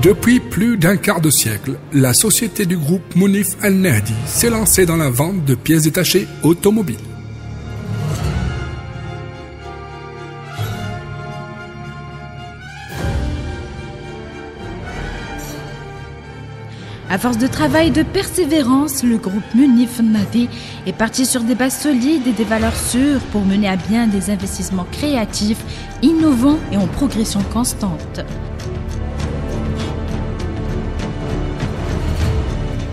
Depuis plus d'un quart de siècle, la société du groupe Mounif Al-Nahdi s'est lancée dans la vente de pièces détachées automobiles. À force de travail et de persévérance, le groupe Mounif Al-Nahdi est parti sur des bases solides et des valeurs sûres pour mener à bien des investissements créatifs, innovants et en progression constante.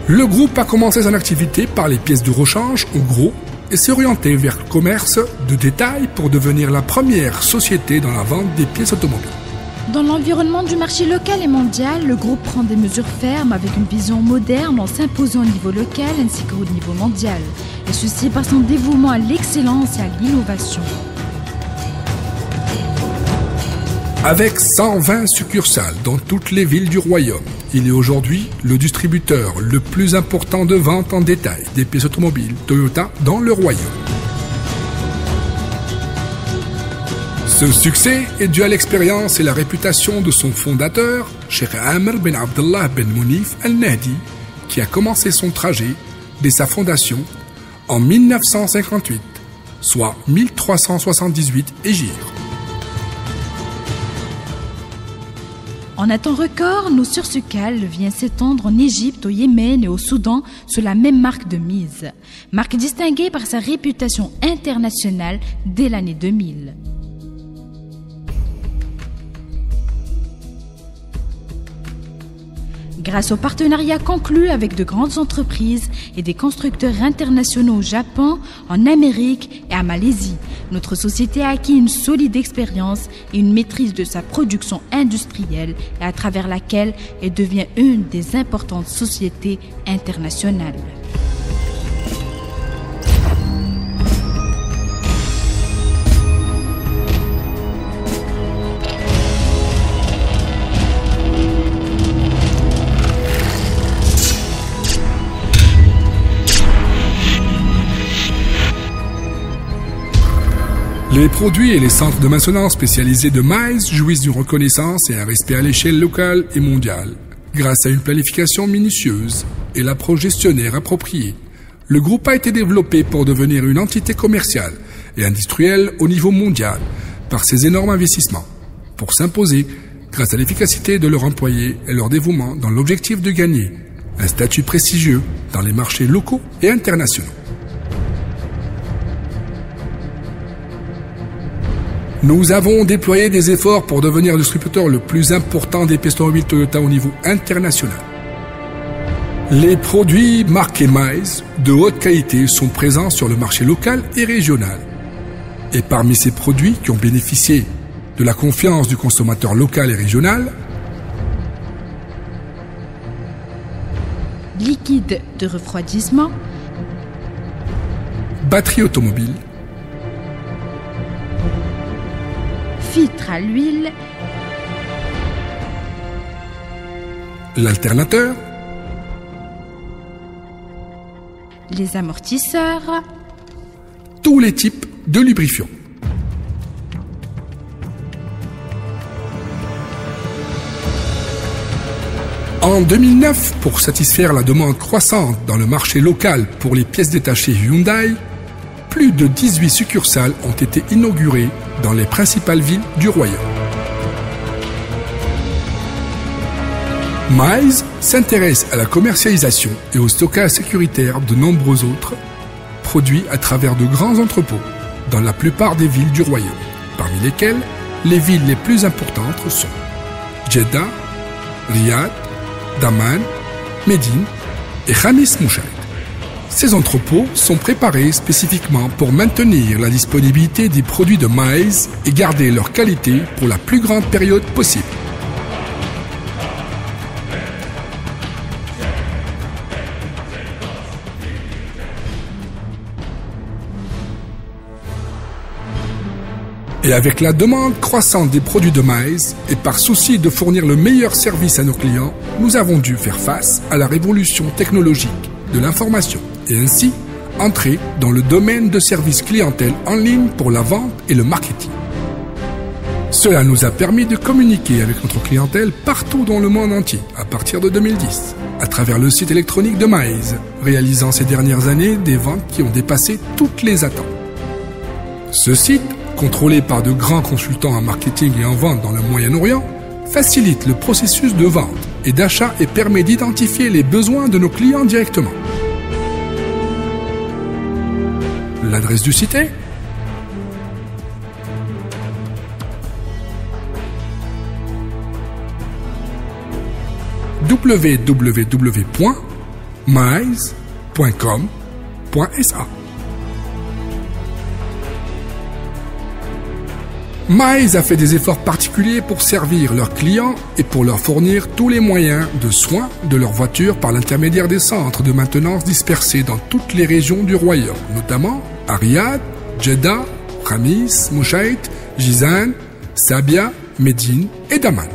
Le groupe a commencé son activité par les pièces de rechange au gros et s'est orienté vers le commerce de détail pour devenir la première société dans la vente des pièces automobiles. Dans l'environnement du marché local et mondial, le groupe prend des mesures fermes avec une vision moderne en s'imposant au niveau local ainsi qu'au niveau mondial, et ceci par son dévouement à l'excellence et à l'innovation. Avec 120 succursales dans toutes les villes du royaume, il est aujourd'hui le distributeur le plus important de vente en détail des pièces automobiles Toyota dans le royaume. Ce succès est dû à l'expérience et la réputation de son fondateur, Cheikh Amr Ben Abdallah Ben Mounif Al-Nahdi, qui a commencé son trajet dès sa fondation en 1958, soit 1378 Hégire. En un temps record, nos succursales viennent s'étendre en Égypte, au Yémen et au Soudan sous la même marque de mise. Marque distinguée par sa réputation internationale dès l'année 2000. Grâce aux partenariats conclus avec de grandes entreprises et des constructeurs internationaux au Japon, en Amérique et à Malaisie, notre société a acquis une solide expérience et une maîtrise de sa production industrielle et à travers laquelle elle devient une des importantes sociétés internationales. Les produits et les centres de maintenance spécialisés de Miles jouissent d'une reconnaissance et un respect à l'échelle locale et mondiale. Grâce à une planification minutieuse et l'approche gestionnaire appropriée, le groupe a été développé pour devenir une entité commerciale et industrielle au niveau mondial par ses énormes investissements, pour s'imposer grâce à l'efficacité de leurs employés et leur dévouement dans l'objectif de gagner un statut prestigieux dans les marchés locaux et internationaux. Nous avons déployé des efforts pour devenir le distributeur le plus important des pièces automobiles Toyota au niveau international. Les produits marqués Miles de haute qualité sont présents sur le marché local et régional. Et parmi ces produits qui ont bénéficié de la confiance du consommateur local et régional, liquide de refroidissement, batterie automobile, filtre à l'huile, l'alternateur, les amortisseurs, tous les types de lubrifiants. En 2009, pour satisfaire la demande croissante dans le marché local pour les pièces détachées Hyundai, plus de 18 succursales ont été inaugurées dans les principales villes du royaume. Miles s'intéresse à la commercialisation et au stockage sécuritaire de nombreux autres produits à travers de grands entrepôts dans la plupart des villes du royaume, parmi lesquelles les villes les plus importantes sont Jeddah, Riyad, Daman, Médine et Khamis Moushaid. Ces entrepôts sont préparés spécifiquement pour maintenir la disponibilité des produits de Miles et garder leur qualité pour la plus grande période possible. Et avec la demande croissante des produits de Miles et par souci de fournir le meilleur service à nos clients, nous avons dû faire face à la révolution technologique de l'information et ainsi entrer dans le domaine de service clientèle en ligne pour la vente et le marketing. Cela nous a permis de communiquer avec notre clientèle partout dans le monde entier à partir de 2010, à travers le site électronique de Maïz, réalisant ces dernières années des ventes qui ont dépassé toutes les attentes. Ce site, contrôlé par de grands consultants en marketing et en vente dans le Moyen-Orient, facilite le processus de vente et d'achat et permet d'identifier les besoins de nos clients directement. L'adresse du site est www.maiz.com.sa. Maïz a fait des efforts particuliers pour servir leurs clients et pour leur fournir tous les moyens de soins de leur voiture par l'intermédiaire des centres de maintenance dispersés dans toutes les régions du royaume, notamment à Riyad, Jeddah, Khamis, Mouchait, Jizan, Sabia, Médine et Daman.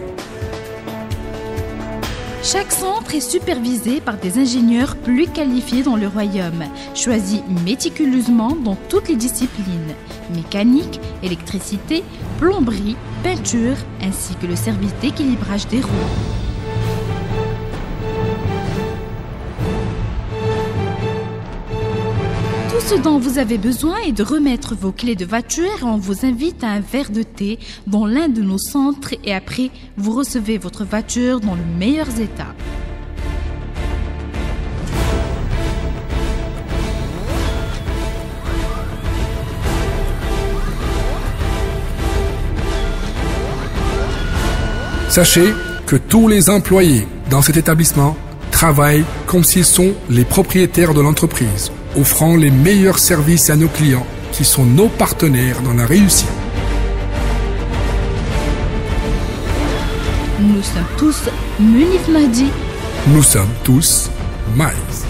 Chaque centre est supervisé par des ingénieurs plus qualifiés dans le royaume, choisis méticuleusement dans toutes les disciplines, mécanique, électricité, plomberie, peinture, ainsi que le service d'équilibrage des roues. Tout ce dont vous avez besoin est de remettre vos clés de voiture et on vous invite à un verre de thé dans l'un de nos centres et après, vous recevez votre voiture dans le meilleur état. Sachez que tous les employés dans cet établissement travaillent comme s'ils sont les propriétaires de l'entreprise, offrant les meilleurs services à nos clients qui sont nos partenaires dans la réussite. Nous sommes tous Munif Mahdi. Nous sommes tous Maïz.